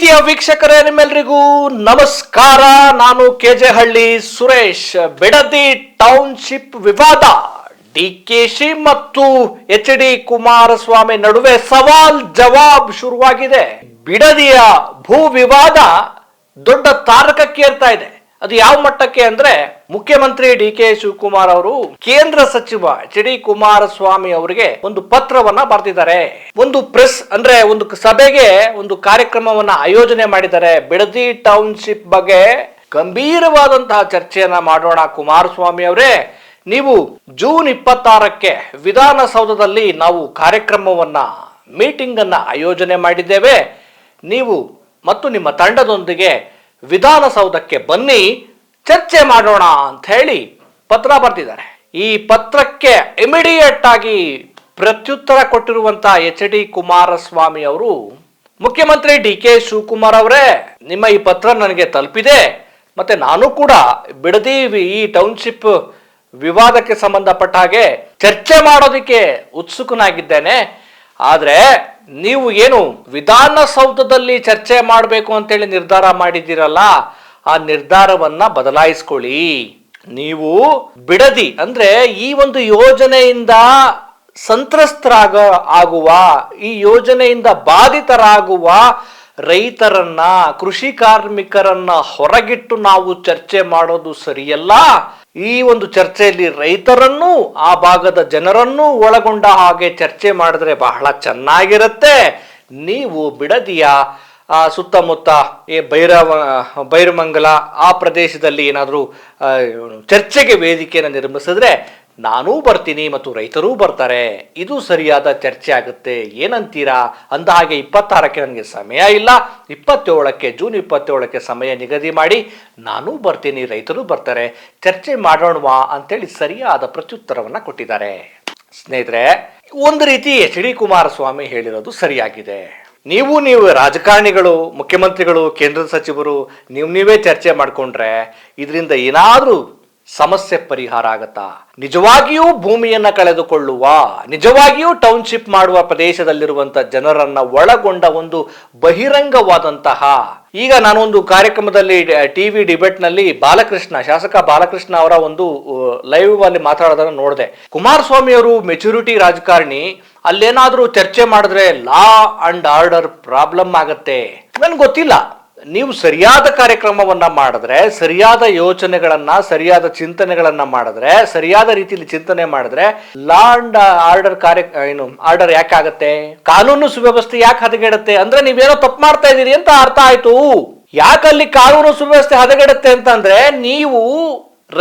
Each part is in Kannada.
ಪ್ರೀತಿಯ ವೀಕ್ಷಕರೇ, ನಿಮ್ಮೆಲ್ಲರಿಗೂ ನಮಸ್ಕಾರ. ನಾನು ಕೆಜೆ ಹಳ್ಳಿ ಸುರೇಶ್. ಬಿಡದಿ ಟೌನ್ಶಿಪ್ ವಿವಾದ, ಡಿಕೆಶಿ ಮತ್ತು ಎಚ್.ಡಿ. ಕುಮಾರಸ್ವಾಮಿ ನಡುವೆ ಸವಾಲ್ ಜವಾಬ್ ಶುರುವಾಗಿದೆ. ಬಿಡದಿಯ ಭೂ ವಿವಾದ ದೊಡ್ಡ ತಾರಕಕ್ಕೇರ್ತಾ ಇದೆ. ಅದು ಯಾವ ಮಟ್ಟಕ್ಕೆ ಅಂದ್ರೆ, ಮುಖ್ಯಮಂತ್ರಿ ಡಿ.ಕೆ. ಶಿವಕುಮಾರ್ ಅವರು ಕೇಂದ್ರ ಸಚಿವ ಎಚ್.ಡಿ. ಕುಮಾರಸ್ವಾಮಿ ಅವರಿಗೆ ಒಂದು ಪತ್ರವನ್ನ ಬರೆದಿದ್ದಾರೆ. ಒಂದು ಪ್ರೆಸ್ ಅಂದ್ರೆ ಒಂದು ಸಭೆಗೆ ಒಂದು ಕಾರ್ಯಕ್ರಮವನ್ನ ಆಯೋಜನೆ ಮಾಡಿದ್ದಾರೆ. ಬಿಡದಿ ಟೌನ್ಶಿಪ್ ಬಗ್ಗೆ ಗಂಭೀರವಾದಂತಹ ಚರ್ಚೆಯನ್ನ ಮಾಡೋಣ. ಕುಮಾರಸ್ವಾಮಿ ಅವರೇ, ನೀವು ಜೂನ್ 26ಕ್ಕೆ ವಿಧಾನಸೌಧದಲ್ಲಿ ನಾವು ಕಾರ್ಯಕ್ರಮವನ್ನ ಮೀಟಿಂಗ್ ಅನ್ನ ಆಯೋಜನೆ ಮಾಡಿದ್ದೇವೆ. ನೀವು ಮತ್ತು ನಿಮ್ಮ ತಂಡದೊಂದಿಗೆ ವಿಧಾನಸೌಧಕ್ಕೆ ಬನ್ನಿ, ಚರ್ಚೆ ಮಾಡೋಣ ಅಂತ ಹೇಳಿ ಪತ್ರ ಬರೆದಿದ್ದಾರೆ. ಈ ಪತ್ರಕ್ಕೆ ಇಮಿಡಿಯೇಟ್ ಆಗಿ ಪ್ರತ್ಯುತ್ತರ ಕೊಟ್ಟಿರುವಂತಹ ಎಚ್.ಡಿ. ಕುಮಾರಸ್ವಾಮಿ ಅವರು, ಮುಖ್ಯಮಂತ್ರಿ ಡಿ.ಕೆ. ಶಿವಕುಮಾರ್ ಅವರೇ, ನಿಮ್ಮ ಈ ಪತ್ರ ನನಗೆ ತಲುಪಿದೆ, ಮತ್ತೆ ನಾನು ಕೂಡ ಬಿಡದಿ ಈ ಟೌನ್ಶಿಪ್ ವಿವಾದಕ್ಕೆ ಸಂಬಂಧಪಟ್ಟ ಹಾಗೆ ಚರ್ಚೆ ಮಾಡೋದಕ್ಕೆ ಉತ್ಸುಕನಾಗಿದ್ದೇನೆ. ಆದ್ರೆ ನೀವು ಏನು ವಿಧಾನಸೌಧದಲ್ಲಿ ಚರ್ಚೆ ಮಾಡಬೇಕು ಅಂತೇಳಿ ನಿರ್ಧಾರ ಮಾಡಿದ್ದೀರಲ್ಲ, ಆ ನಿರ್ಧಾರವನ್ನ ಬದಲಾಯಿಸ್ಕೊಳ್ಳಿ. ನೀವು ಬಿಡದಿ ಅಂದ್ರೆ ಈ ಒಂದು ಯೋಜನೆಯಿಂದ ಆಗುವ, ಈ ಯೋಜನೆಯಿಂದ ಬಾಧಿತರಾಗುವ ರೈತರನ್ನ, ಕೃಷಿ ಕಾರ್ಮಿಕರನ್ನ ಹೊರಗಿಟ್ಟು ನಾವು ಚರ್ಚೆ ಮಾಡೋದು ಸರಿಯಲ್ಲ. ಈ ಒಂದು ಚರ್ಚೆಯಲ್ಲಿ ರೈತರನ್ನು, ಆ ಭಾಗದ ಜನರನ್ನು ಒಳಗೊಂಡ ಹಾಗೆ ಚರ್ಚೆ ಮಾಡಿದ್ರೆ ಬಹಳ ಚೆನ್ನಾಗಿರುತ್ತೆ. ನೀವು ಬಿಡದಿಯ ಸುತ್ತಮುತ್ತ ಬೈರಮಂಗಲ ಆ ಪ್ರದೇಶದಲ್ಲಿ ಏನಾದರೂ ಚರ್ಚೆಗೆ ವೇದಿಕೆಯನ್ನು ನಿರ್ಮಿಸಿದ್ರೆ ನಾನೂ ಬರ್ತೀನಿ ಮತ್ತು ರೈತರೂ ಬರ್ತಾರೆ. ಇದು ಸರಿಯಾದ ಚರ್ಚೆ ಆಗುತ್ತೆ. ಏನಂತೀರಾ? ಅಂದ ಹಾಗೆ 26ಕ್ಕೆ ನನಗೆ ಸಮಯ ಇಲ್ಲ, ಜೂನ್ 27ಕ್ಕೆ ಸಮಯ ನಿಗದಿ ಮಾಡಿ, ನಾನೂ ಬರ್ತೀನಿ, ರೈತರು ಬರ್ತಾರೆ, ಚರ್ಚೆ ಮಾಡೋಣವಾ ಅಂತೇಳಿ ಸರಿಯಾದ ಪ್ರತ್ಯುತ್ತರವನ್ನು ಕೊಟ್ಟಿದ್ದಾರೆ. ಸ್ನೇಹಿತರೆ, ಒಂದು ರೀತಿ ಎಚ್.ಡಿ. ಕುಮಾರಸ್ವಾಮಿ ಹೇಳಿರೋದು ಸರಿಯಾಗಿದೆ. ನೀವು ರಾಜಕಾರಣಿಗಳು, ಮುಖ್ಯಮಂತ್ರಿಗಳು, ಕೇಂದ್ರದ ಸಚಿವರು ನೀವೇ ಚರ್ಚೆ ಮಾಡಿಕೊಂಡ್ರೆ ಇದರಿಂದ ಏನಾದರೂ ಸಮಸ್ಯೆ ಪರಿಹಾರ ಆಗತ್ತಾ? ನಿಜವಾಗಿಯೂ ಭೂಮಿಯನ್ನ ಕಳೆದುಕೊಳ್ಳುವ, ನಿಜವಾಗಿಯೂ ಟೌನ್ಶಿಪ್ ಮಾಡುವ ಪ್ರದೇಶದಲ್ಲಿರುವಂತಹ ಜನರನ್ನ ಒಳಗೊಂಡ ಒಂದು ಬಹಿರಂಗವಾದಂತಹ, ಈಗ ನಾನೊಂದು ಕಾರ್ಯಕ್ರಮದಲ್ಲಿ ಟಿವಿ ಡಿಬೇಟ್ ನಲ್ಲಿ ಶಾಸಕ ಬಾಲಕೃಷ್ಣ ಅವರ ಒಂದು ಲೈವ್ ಅಲ್ಲಿ ಮಾತಾಡೋದನ್ನ ನೋಡಿದೆ. ಕುಮಾರಸ್ವಾಮಿ ಅವರು ಮೆಚುರಿಟಿ ರಾಜಕಾರಣಿ, ಅಲ್ಲೇನಾದ್ರೂ ಚರ್ಚೆ ಮಾಡಿದ್ರೆ ಲಾ ಅಂಡ್ ಆರ್ಡರ್ ಪ್ರಾಬ್ಲಮ್ ಆಗತ್ತೆ. ನನ್ಗೆ ಗೊತ್ತಿಲ್ಲ, ನೀವು ಸರಿಯಾದ ಕಾರ್ಯಕ್ರಮವನ್ನ ಮಾಡಿದ್ರೆ, ಸರಿಯಾದ ಯೋಚನೆಗಳನ್ನ, ಸರಿಯಾದ ಚಿಂತನೆಗಳನ್ನ ಮಾಡಿದ್ರೆ, ಸರಿಯಾದ ರೀತಿಯಲ್ಲಿ ಚಿಂತನೆ ಮಾಡಿದ್ರೆ ಲಾ ಅಂಡ್ ಆರ್ಡರ್ ಆರ್ಡರ್ ಯಾಕೆ ಆಗತ್ತೆ? ಕಾನೂನು ಸುವ್ಯವಸ್ಥೆ ಯಾಕೆ ಹದಗೆಡುತ್ತೆ? ಅಂದ್ರೆ ನೀವೇನೋ ತಪ್ಪು ಮಾಡ್ತಾ ಇದ್ದೀರಿ ಅಂತ ಅರ್ಥ ಆಯ್ತು. ಯಾಕಲ್ಲಿ ಕಾನೂನು ಸುವ್ಯವಸ್ಥೆ ಹದಗೆಡುತ್ತೆ ಅಂತಂದ್ರೆ, ನೀವು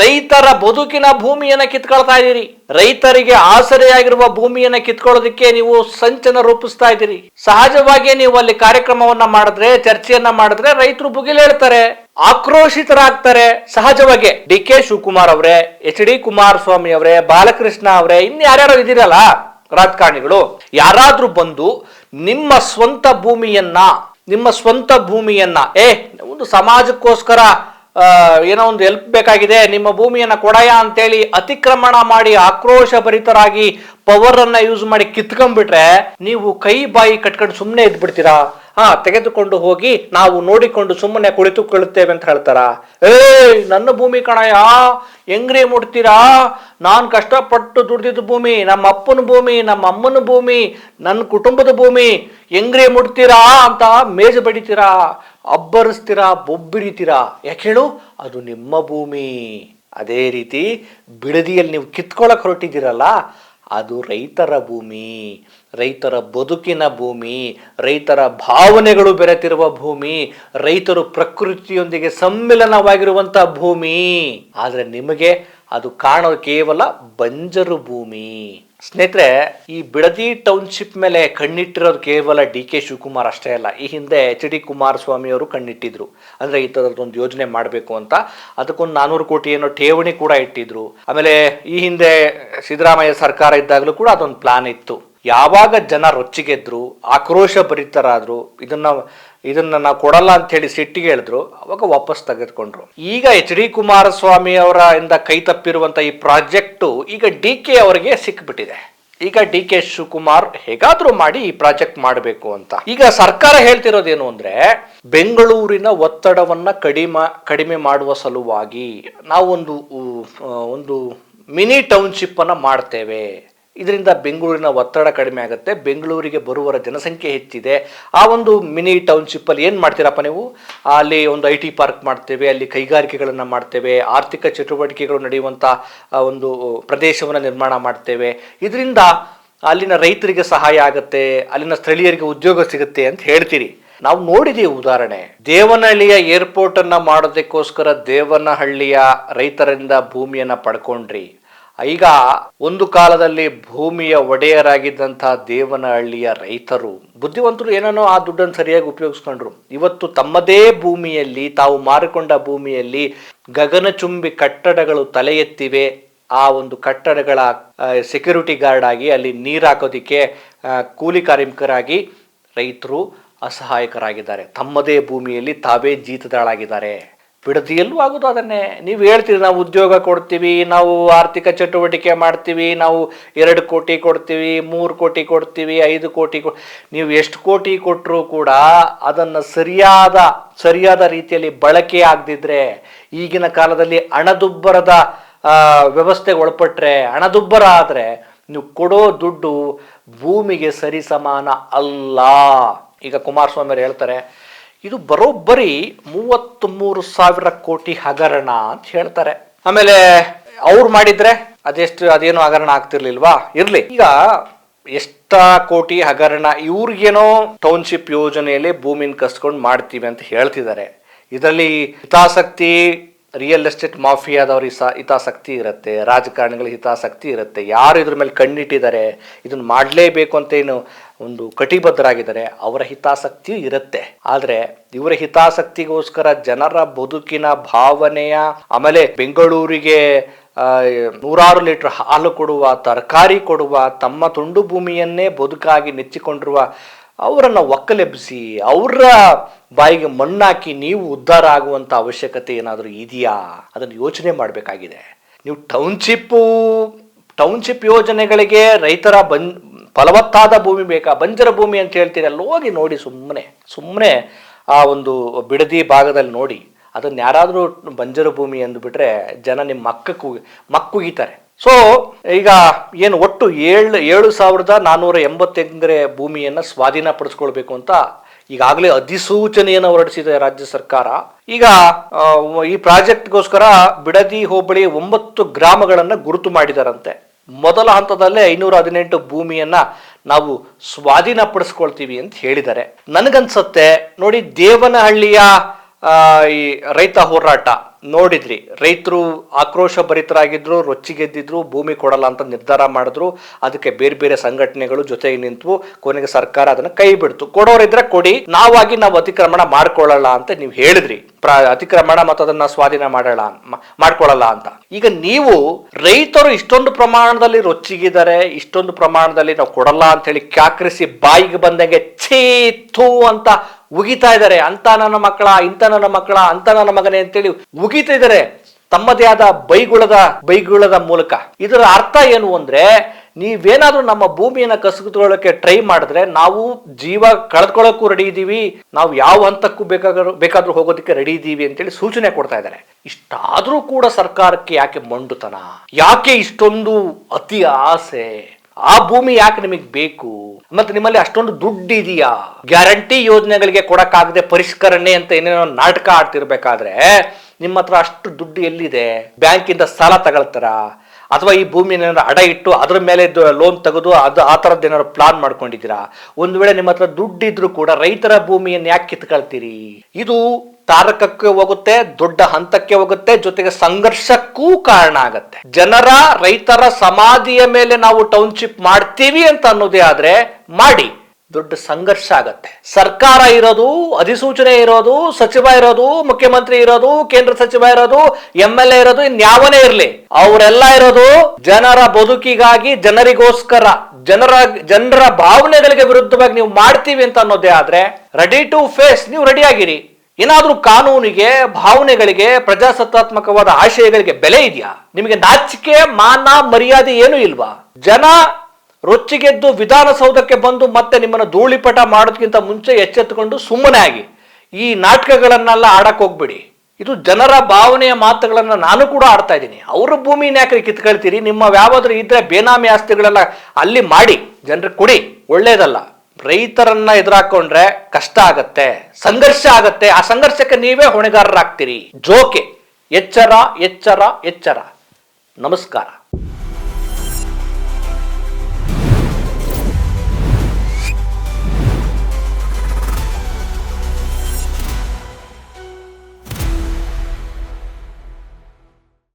ರೈತರ ಬದುಕಿನ ಭೂಮಿಯನ್ನ ಕಿತ್ಕೊಳ್ತಾ ಇದ್ದೀರಿ. ರೈತರಿಗೆ ಆಸರೆಯಾಗಿರುವ ಭೂಮಿಯನ್ನ ಕಿತ್ಕೊಳ್ಳೋದಕ್ಕೆ ನೀವು ಸಂಚನ ರೂಪಿಸ್ತಾ ಇದ್ದೀರಿ. ಸಹಜವಾಗಿ ನೀವು ಅಲ್ಲಿ ಕಾರ್ಯಕ್ರಮವನ್ನ ಮಾಡಿದ್ರೆ, ಚರ್ಚೆಯನ್ನ ಮಾಡಿದ್ರೆ ರೈತರು ಭುಗಿಲೇಳ್ತಾರೆ, ಆಕ್ರೋಶಿತರಾಗ್ತಾರೆ. ಸಹಜವಾಗಿ ಡಿ.ಕೆ. ಶಿವಕುಮಾರ್ ಅವರೇ, ಎಚ್.ಡಿ. ಕುಮಾರಸ್ವಾಮಿ ಅವರೇ, ಬಾಲಕೃಷ್ಣ ಅವರೇ, ಇನ್ಯಾರ್ಯಾರು ಇದ್ದೀರಲ್ಲ ರಾಜಕಾರಣಿಗಳು, ಯಾರಾದ್ರೂ ಬಂದು ನಿಮ್ಮ ಸ್ವಂತ ಭೂಮಿಯನ್ನ ಒಂದು ಸಮಾಜಕ್ಕೋಸ್ಕರ ಏನೋ ಒಂದು ಹೆಲ್ಪ್ ಬೇಕಾಗಿದೆ, ನಿಮ್ಮ ಭೂಮಿಯನ್ನ ಕೊಡಯ ಅಂತೇಳಿ ಅತಿಕ್ರಮಣ ಮಾಡಿ ಆಕ್ರೋಶ ಭರಿತರಾಗಿ ಪವರ್ ಅನ್ನ ಯೂಸ್ ಮಾಡಿ ಕಿತ್ಕೊಂಡ್ಬಿಟ್ರೆ ನೀವು ಕೈ ಬಾಯಿ ಕಟ್ಕೊಂಡು ಸುಮ್ಮನೆ ಇದ್ಬಿಡ್ತೀರಾ? ತೆಗೆದುಕೊಂಡು ಹೋಗಿ ನಾವು ನೋಡಿಕೊಂಡು ಸುಮ್ಮನೆ ಕುಳಿತುಕೊಳ್ಳುತ್ತೇವೆ ಅಂತ ಹೇಳ್ತಾರ? ನನ್ನ ಭೂಮಿ ಕಣಯ್ಯ, ಹೆಂಗ್ರಿ ಮುಡ್ತೀರಾ? ನಾನು ಕಷ್ಟಪಟ್ಟು ದುಡ್ದಿದ್ದ ಭೂಮಿ, ನಮ್ಮ ಅಪ್ಪನ ಭೂಮಿ, ನಮ್ಮ ಅಮ್ಮನ ಭೂಮಿ, ನನ್ನ ಕುಟುಂಬದ ಭೂಮಿ, ಹೆಂಗ್ರಿ ಮುಡ್ತೀರಾ ಅಂತ ಮೇಜು ಬಡಿತೀರಾ, ಅಬ್ಬರಿಸ್ತೀರಾ, ಬೊಬ್ಬಿಡಿತೀರಾ. ಯಾಕೆ ಹೇಳು? ಅದು ನಿಮ್ಮ ಭೂಮಿ. ಅದೇ ರೀತಿ ಬಿಡದಿಯಲ್ಲಿ ನೀವು ಕಿತ್ಕೊಳಕ್ ಹೊರಟಿದ್ದೀರಲ್ಲ, ಅದು ರೈತರ ಭೂಮಿ, ರೈತರ ಬದುಕಿನ ಭೂಮಿ, ರೈತರ ಭಾವನೆಗಳು ಬೆರೆತಿರುವ ಭೂಮಿ, ರೈತರು ಪ್ರಕೃತಿಯೊಂದಿಗೆ ಸಮ್ಮಿಲನವಾಗಿರುವಂತಹ ಭೂಮಿ. ಆದ್ರೆ ನಿಮಗೆ ಅದು ಕಾಣೋದು ಕೇವಲ ಬಂಜರು ಭೂಮಿ. ಸ್ನೇಹಿತರೆ, ಈ ಬಿಡದಿ ಟೌನ್ಶಿಪ್ ಮೇಲೆ ಕಣ್ಣಿಟ್ಟಿರೋದು ಕೇವಲ ಡಿ.ಕೆ. ಶಿವಕುಮಾರ್ ಅಷ್ಟೇ ಅಲ್ಲ. ಈ ಹಿಂದೆ ಎಚ್.ಡಿ. ಕುಮಾರಸ್ವಾಮಿ ಅವರು ಕಣ್ಣಿಟ್ಟಿದ್ರು. ಅಂದ್ರೆ ಈ ತರದೊಂದು ಯೋಜನೆ ಮಾಡಬೇಕು ಅಂತ, ಅದಕ್ಕೊಂದು 400 ಕೋಟಿ ಏನೋ ಠೇವಣಿ ಕೂಡ ಇಟ್ಟಿದ್ರು. ಆಮೇಲೆ ಈ ಹಿಂದೆ ಸಿದ್ದರಾಮಯ್ಯ ಸರ್ಕಾರ ಇದ್ದಾಗಲೂ ಕೂಡ ಅದೊಂದು ಪ್ಲಾನ್ ಇತ್ತು. ಯಾವಾಗ ಜನ ರೊಚ್ಚಿಗೆದ್ರು, ಆಕ್ರೋಶ ಭರಿತರಾದ್ರು, ಇದನ್ನ ನಾವು ಕೊಡಲ್ಲ ಅಂತ ಹೇಳಿ ಸಿಟ್ಟಿಗೆ ಹೇಳಿದ್ರು, ಅವಾಗ ವಾಪಸ್ ತೆಗೆದುಕೊಂಡ್ರು. ಈಗ ಎಚ್.ಡಿ. ಕುಮಾರಸ್ವಾಮಿ ಅವರ ಇಂದ ಕೈ ತಪ್ಪಿರುವಂತ ಈ ಪ್ರಾಜೆಕ್ಟು ಈಗ ಡಿ.ಕೆ. ಅವರಿಗೆ ಸಿಕ್ಬಿಟ್ಟಿದೆ. ಈಗ ಡಿ ಕೆ ಶಿವಕುಮಾರ್ ಹೇಗಾದ್ರೂ ಮಾಡಿ ಈ ಪ್ರಾಜೆಕ್ಟ್ ಮಾಡಬೇಕು ಅಂತ. ಈಗ ಸರ್ಕಾರ ಹೇಳ್ತಿರೋದೇನು ಅಂದ್ರೆ, ಬೆಂಗಳೂರಿನ ಒತ್ತಡವನ್ನ ಕಡಿಮೆ ಮಾಡುವ ಸಲುವಾಗಿ ನಾವು ಒಂದು ಮಿನಿ ಟೌನ್ಶಿಪ್ ಅನ್ನ ಮಾಡ್ತೇವೆ. ಇದರಿಂದ ಬೆಂಗಳೂರಿನ ಒತ್ತಡ ಕಡಿಮೆ ಆಗುತ್ತೆ, ಬೆಂಗಳೂರಿಗೆ ಬರುವವರ ಜನಸಂಖ್ಯೆ ಹೆಚ್ಚಿದೆ. ಆ ಒಂದು ಮಿನಿ ಟೌನ್ಶಿಪ್ ಅಲ್ಲಿ ಏನ್ ಮಾಡ್ತೀರಪ್ಪ ನೀವು, ಅಲ್ಲಿ ಒಂದು IT ಪಾರ್ಕ್ ಮಾಡ್ತೇವೆ, ಅಲ್ಲಿ ಕೈಗಾರಿಕೆಗಳನ್ನ ಮಾಡ್ತೇವೆ, ಆರ್ಥಿಕ ಚಟುವಟಿಕೆಗಳು ನಡೆಯುವಂತ ಒಂದು ಪ್ರದೇಶವನ್ನ ನಿರ್ಮಾಣ ಮಾಡ್ತೇವೆ. ಇದರಿಂದ ಅಲ್ಲಿನ ರೈತರಿಗೆ ಸಹಾಯ ಆಗುತ್ತೆ, ಅಲ್ಲಿನ ಸ್ಥಳೀಯರಿಗೆ ಉದ್ಯೋಗ ಸಿಗುತ್ತೆ ಅಂತ ಹೇಳ್ತೀರಿ. ನಾವು ನೋಡಿದೀವಿ ಉದಾಹರಣೆ, ದೇವನಹಳ್ಳಿಯ ಏರ್ಪೋರ್ಟ್ ಅನ್ನ ಮಾಡೋದಕ್ಕೋಸ್ಕರ ದೇವನಹಳ್ಳಿಯ ರೈತರಿಂದ ಭೂಮಿಯನ್ನ ಪಡ್ಕೊಂಡ್ರಿ. ಈಗ ಒಂದು ಕಾಲದಲ್ಲಿ ಭೂಮಿಯ ಒಡೆಯರಾಗಿದ್ದಂತಹ ದೇವನಹಳ್ಳಿಯ ರೈತರು ಬುದ್ಧಿವಂತರು ಏನೋ ಆ ದುಡ್ಡನ್ನು ಸರಿಯಾಗಿ ಉಪಯೋಗಿಸ್ಕೊಂಡ್ರು. ಇವತ್ತು ತಮ್ಮದೇ ಭೂಮಿಯಲ್ಲಿ, ತಾವು ಮಾರಿಕೊಂಡ ಭೂಮಿಯಲ್ಲಿ ಗಗನಚುಂಬಿ ಕಟ್ಟಡಗಳು ತಲೆ ಎತ್ತಿವೆ. ಆ ಒಂದು ಕಟ್ಟಡಗಳ ಸೆಕ್ಯೂರಿಟಿ ಗಾರ್ಡ್ ಆಗಿ, ಅಲ್ಲಿ ನೀರು ಹಾಕೋದಿಕ್ಕೆ ಕೂಲಿ ಕಾರ್ಮಿಕರಾಗಿ ರೈತರು ಅಸಹಾಯಕರಾಗಿದ್ದಾರೆ. ತಮ್ಮದೇ ಭೂಮಿಯಲ್ಲಿ ತಾವೇ ಜೀತದಾಳಾಗಿದ್ದಾರೆ. ಬಿಡದಿಯಲ್ಲೂ ಆಗೋದು ಅದನ್ನೇ. ನೀವು ಹೇಳ್ತೀರಿ ನಾವು ಉದ್ಯೋಗ ಕೊಡ್ತೀವಿ, ನಾವು ಆರ್ಥಿಕ ಚಟುವಟಿಕೆ ಮಾಡ್ತೀವಿ, ನಾವು 2 ಕೋಟಿ ಕೊಡ್ತೀವಿ, 3 ಕೋಟಿ ಕೊಡ್ತೀವಿ, 5 ಕೋಟಿ ನೀವು ಎಷ್ಟು ಕೋಟಿ ಕೊಟ್ಟರೂ ಕೂಡ ಅದನ್ನು ಸರಿಯಾದ ರೀತಿಯಲ್ಲಿ ಬಳಕೆ ಆಗದಿದ್ರೆ, ಈಗಿನ ಕಾಲದಲ್ಲಿ ಹಣದುಬ್ಬರದ ವ್ಯವಸ್ಥೆಗೆ ಒಳಪಟ್ರೆ, ಹಣದುಬ್ಬರ ಆದರೆ ನೀವು ಕೊಡೋ ದುಡ್ಡು ಭೂಮಿಗೆ ಸರಿಸಮಾನ ಅಲ್ಲ. ಈಗ ಕುಮಾರಸ್ವಾಮಿ ಅವರು ಹೇಳ್ತಾರೆ, ಇದು ಬರೋಬ್ಬರಿ 33,000 ಕೋಟಿ ಹಗರಣ ಅಂತ ಹೇಳ್ತಾರೆ. ಆಮೇಲೆ ಅವ್ರು ಮಾಡಿದ್ರೆ ಅದೇನು ಹಗರಣ ಆಗ್ತಿರ್ಲಿಲ್ವಾ? ಇರ್ಲಿ, ಈಗ ಎಷ್ಟ ಕೋಟಿ ಹಗರಣ, ಇವ್ರಿಗೇನೋ ಟೌನ್ಶಿಪ್ ಯೋಜನೆಯಲ್ಲಿ ಭೂಮಿನ ಕಸ್ಕೊಂಡು ಮಾಡ್ತೀವಿ ಅಂತ ಹೇಳ್ತಿದ್ದಾರೆ. ಇದರಲ್ಲಿ ಹಿತಾಸಕ್ತಿ ರಿಯಲ್ ಎಸ್ಟೇಟ್ ಮಾಫಿಯಾದವ್ರ ಹಿತಾಸಕ್ತಿ ಇರುತ್ತೆ, ರಾಜಕಾರಣಿಗಳ ಹಿತಾಸಕ್ತಿ ಇರುತ್ತೆ. ಯಾರು ಇದ್ರ ಮೇಲೆ ಕಣ್ಣಿಟ್ಟಿದ್ದಾರೆ, ಇದನ್ನು ಮಾಡಲೇಬೇಕು ಅಂತ ಏನು ಒಂದು ಕಟಿಬದ್ಧರಾಗಿದ್ದಾರೆ, ಅವರ ಹಿತಾಸಕ್ತಿ ಇರುತ್ತೆ. ಆದರೆ ಇವರ ಹಿತಾಸಕ್ತಿಗೋಸ್ಕರ ಜನರ ಬದುಕಿನ ಭಾವನೆಯ, ಆಮೇಲೆ ಬೆಂಗಳೂರಿಗೆ 100 ಲೀಟರ್ ಹಾಲು ಕೊಡುವ, ತರಕಾರಿ ಕೊಡುವ, ತಮ್ಮ ತುಂಡು ಭೂಮಿಯನ್ನೇ ಬದುಕಾಗಿ ನೆಚ್ಚಿಕೊಂಡಿರುವ ಅವರನ್ನು ಒಕ್ಕಲೆಬ್ಬಿಸಿ ಅವರ ಬಾಯಿಗೆ ಮಣ್ಣಾಕಿ ನೀವು ಉದ್ಧಾರ ಆಗುವಂಥ ಅವಶ್ಯಕತೆ ಏನಾದರೂ ಇದೆಯಾ? ಅದನ್ನು ಯೋಚನೆ ಮಾಡಬೇಕಾಗಿದೆ. ನೀವು ಟೌನ್ಶಿಪ್ ಯೋಜನೆಗಳಿಗೆ ರೈತರ ಫಲವತ್ತಾದ ಭೂಮಿ ಬೇಕಾ, ಬಂಜರ ಭೂಮಿ ಅಂತ ಹೇಳ್ತೀರಿ, ಅಲ್ಲಿ ಹೋಗಿ ನೋಡಿ, ಸುಮ್ಮನೆ ಆ ಒಂದು ಬಿಡದಿ ಭಾಗದಲ್ಲಿ ನೋಡಿ. ಅದನ್ನು ಯಾರಾದರೂ ಬಂಜರು ಭೂಮಿ ಅಂದುಬಿಟ್ರೆ ಜನ ನಿಮ್ಮ ಮಕ್ಕುಗಿತಾರೆ. ಸೊ ಈಗ ಏನು ಒಟ್ಟು 7,480 ಎಕರೆ ಭೂಮಿಯನ್ನು ಸ್ವಾಧೀನಪಡಿಸ್ಕೊಳ್ಬೇಕು ಅಂತ ಈಗಾಗಲೇ ಅಧಿಸೂಚನೆಯನ್ನು ಹೊರಡಿಸಿದೆ ರಾಜ್ಯ ಸರ್ಕಾರ. ಈಗ ಈ ಪ್ರಾಜೆಕ್ಟ್ಗೋಸ್ಕರ ಬಿಡದಿ ಹೋಬಳಿ 9 ಗ್ರಾಮಗಳನ್ನು ಗುರುತು ಮಾಡಿದಾರಂತೆ. ಮೊದಲ ಹಂತದಲ್ಲೇ 518 ಭೂಮಿಯನ್ನ ನಾವು ಸ್ವಾಧೀನಪಡಿಸ್ಕೊಳ್ತೀವಿ ಅಂತ ಹೇಳಿದ್ದಾರೆ. ನನಗನ್ಸತ್ತೆ ನೋಡಿ, ದೇವನಹಳ್ಳಿಯ ಈ ರೈತ ಹೋರಾಟ ನೋಡಿದ್ರಿ, ರೈತರು ಆಕ್ರೋಶ ಭರಿತರಾಗಿದ್ರು, ರೊಚ್ಚಿಗೆದ್ದಿದ್ರು, ಭೂಮಿ ಕೊಡಲ್ಲ ಅಂತ ನಿರ್ಧಾರ ಮಾಡಿದ್ರು. ಅದಕ್ಕೆ ಬೇರೆ ಬೇರೆ ಸಂಘಟನೆಗಳು ಜೊತೆಗೆ ನಿಂತು ಕೊನೆಗೆ ಸರ್ಕಾರ ಅದನ್ನ ಕೈ ಬಿಡ್ತು. ಕೊಡೋರಿದ್ರೆ ಕೊಡಿ, ನಾವು ಅತಿಕ್ರಮಣ ಮಾಡ್ಕೊಳ್ಳಲ್ಲ ಅಂತ ನೀವು ಹೇಳಿದ್ರಿ. ಅತಿಕ್ರಮಣ ಮತ್ತು ಅದನ್ನ ಸ್ವಾಧೀನ ಮಾಡ್ಕೊಳ್ಳಲ್ಲ ಅಂತ. ಈಗ ನೀವು ರೈತರು ಇಷ್ಟೊಂದು ಪ್ರಮಾಣದಲ್ಲಿ ರೊಚ್ಚಿಗಿದ್ದಾರೆ, ಇಷ್ಟೊಂದು ಪ್ರಮಾಣದಲ್ಲಿ ನಾವು ಕೊಡಲ್ಲ ಅಂತ ಹೇಳಿ ಕ್ಯಾಕ್ರಿಸಿ ಬಾಯಿಗೆ ಬಂದಂಗೆ ಛೇತು ಅಂತ ಉಗಿತಾ ಇದ್ದಾರೆ. ಅಂತ ನನ್ನ ಮಕ್ಕಳ, ಇಂಥ ನನ್ನ ಮಕ್ಕಳ, ಅಂತ ನನ್ನ ಮಗನೇ ಅಂತೇಳಿ ಉಗಿತಾ ಇದ್ದಾರೆ ತಮ್ಮದೇ ಆದ ಬೈಗುಳದ ಮೂಲಕ. ಇದರ ಅರ್ಥ ಏನು ಅಂದ್ರೆ, ನೀವೇನಾದ್ರೂ ನಮ್ಮ ಭೂಮಿಯನ್ನ ಕಸಿದುಕೊಳ್ಳೋಕೆ ಟ್ರೈ ಮಾಡಿದ್ರೆ ನಾವು ಜೀವ ಕಳೆದುಕೊಳ್ಳೋಕ್ಕೂ ರೆಡಿ ಇದ್ದೀವಿ, ನಾವು ಯಾವ ಹಂತಕ್ಕೂ ಬೇಕಾದ್ರೂ ಹೋಗೋದಕ್ಕೆ ರೆಡಿ ಇದ್ದೀವಿ ಅಂತೇಳಿ ಸೂಚನೆ ಕೊಡ್ತಾ ಇದ್ದಾರೆ. ಇಷ್ಟಾದ್ರೂ ಕೂಡ ಸರ್ಕಾರಕ್ಕೆ ಯಾಕೆ ಮಂಡುತನ, ಯಾಕೆ ಇಷ್ಟೊಂದು ಅತಿ ಆಸೆ? ಆ ಭೂಮಿ ಯಾಕೆ ನಿಮಗೆ ಬೇಕು? ಮತ್ತೆ ನಿಮ್ಮಲ್ಲಿ ಅಷ್ಟೊಂದು ದುಡ್ಡು ಇದೆಯಾ? ಗ್ಯಾರಂಟಿ ಯೋಜನೆಗಳಿಗೆ ಕೊಡಕ್ಕಾಗದೆ ಪರಿಷ್ಕರಣೆ ಅಂತ ಏನೇನೋ ನಾಟಕ ಆಡ್ತಿರ್ಬೇಕಾದ್ರೆ ನಿಮ್ಮ ಹತ್ರ ಅಷ್ಟು ದುಡ್ಡು ಎಲ್ಲಿದೆ? ಬ್ಯಾಂಕಿಂದ ಸಾಲ ತಗೊಳ್ತಾರ, ಅಥವಾ ಈ ಭೂಮಿನ ಅಡ ಇಟ್ಟು ಅದ್ರ ಮೇಲೆ ಲೋನ್ ತೆಗೆದು ಆ ಥರದ್ದು ಏನಾದ್ರು ಪ್ಲಾನ್ ಮಾಡ್ಕೊಂಡಿದ್ದೀರಾ? ಒಂದು ವೇಳೆ ನಿಮ್ಮ ಹತ್ರ ದುಡ್ಡಿದ್ರು ಕೂಡ ರೈತರ ಭೂಮಿಯನ್ನು ಯಾಕೆ ಕಿತ್ಕೊಳ್ತೀರಿ? ಇದು ತಾರಕಕ್ಕೆ ಹೋಗುತ್ತೆ, ದೊಡ್ಡ ಹಂತಕ್ಕೆ ಹೋಗುತ್ತೆ, ಜೊತೆಗೆ ಸಂಘರ್ಷಕ್ಕೂ ಕಾರಣ ಆಗತ್ತೆ. ರೈತರ ಸಮಾಧಿಯ ಮೇಲೆ ನಾವು ಟೌನ್ಶಿಪ್ ಮಾಡ್ತೀವಿ ಅಂತ ಅನ್ನೋದೇ ಆದ್ರೆ ಮಾಡಿ, ದೊಡ್ಡ ಸಂಘರ್ಷ ಆಗತ್ತೆ. ಸರ್ಕಾರ ಇರೋದು, ಅಧಿಸೂಚನೆ ಇರೋದು, ಸಚಿವ ಇರೋದು, ಮುಖ್ಯಮಂತ್ರಿ ಇರೋದು, ಕೇಂದ್ರ ಸಚಿವ ಇರೋದು, MLA ಇರೋದು, ಇನ್ಯಾವನೇ ಇರ್ಲಿ, ಅವರೆಲ್ಲ ಇರೋದು ಜನರ ಬದುಕಿಗಾಗಿ, ಜನರಿಗೋಸ್ಕರ, ಜನರ ಭಾವನೆಗಳಿಗೆ ವಿರುದ್ಧವಾಗಿ ನೀವು ಮಾಡ್ತೀವಿ ಅಂತ ಅನ್ನೋದೇ ಆದ್ರೆ ರೆಡಿ ಟು ಫೇಸ್, ನೀವು ರೆಡಿ ಆಗಿರಿ. ಏನಾದ್ರೂ ಕಾನೂನಿಗೆ, ಭಾವನೆಗಳಿಗೆ, ಪ್ರಜಾಸತ್ತಾತ್ಮಕವಾದ ಆಶಯಗಳಿಗೆ ಬೆಲೆ ಇದೆಯಾ? ನಿಮಗೆ ನಾಚಿಕೆ, ಮಾನ, ಮರ್ಯಾದೆ ಏನೂ ಇಲ್ವಾ? ಜನ ರೊಚ್ಚಿಗೆದ್ದು ವಿಧಾನಸೌಧಕ್ಕೆ ಬಂದು ಮತ್ತೆ ನಿಮ್ಮನ್ನು ಧೂಳಿಪಟ ಮಾಡೋದಕ್ಕಿಂತ ಮುಂಚೆ ಎಚ್ಚೆತ್ತುಕೊಂಡು ಸುಮ್ಮನೆ ಆಗಿ. ಈ ನಾಟಕಗಳನ್ನೆಲ್ಲ ಆಡಕ್ಕೆ ಹೋಗ್ಬಿಡಿ. ಇದು ಜನರ ಭಾವನೆಯ ಮಾತುಗಳನ್ನು ನಾನು ಕೂಡ ಆಡ್ತಾ ಇದ್ದೀನಿ. ಅವರ ಭೂಮಿನ ಯಾಕೆ ಕಿತ್ಕೊಳ್ತೀರಿ? ನಿಮ್ಮ ಯಾವ್ದಾದ್ರು ಇದ್ರೆ ಬೇನಾಮಿ ಆಸ್ತಿಗಳೆಲ್ಲ ಅಲ್ಲಿ ಮಾಡಿ ಜನರಿಗೆ ಕೊಡಿ, ಒಳ್ಳೇದಲ್ಲ. ರೈತರನ್ನ ಎದುರಾಕೊಂಡ್ರೆ ಕಷ್ಟ ಆಗತ್ತೆ, ಸಂಘರ್ಷ ಆಗತ್ತೆ. ಆ ಸಂಘರ್ಷಕ್ಕೆ ನೀವೇ ಹೊಣೆಗಾರರಾಗ್ತೀರಿ. ಜೋಕೆ. ಎಚ್ಚರ ಎಚ್ಚರ ಎಚ್ಚರ. ನಮಸ್ಕಾರ.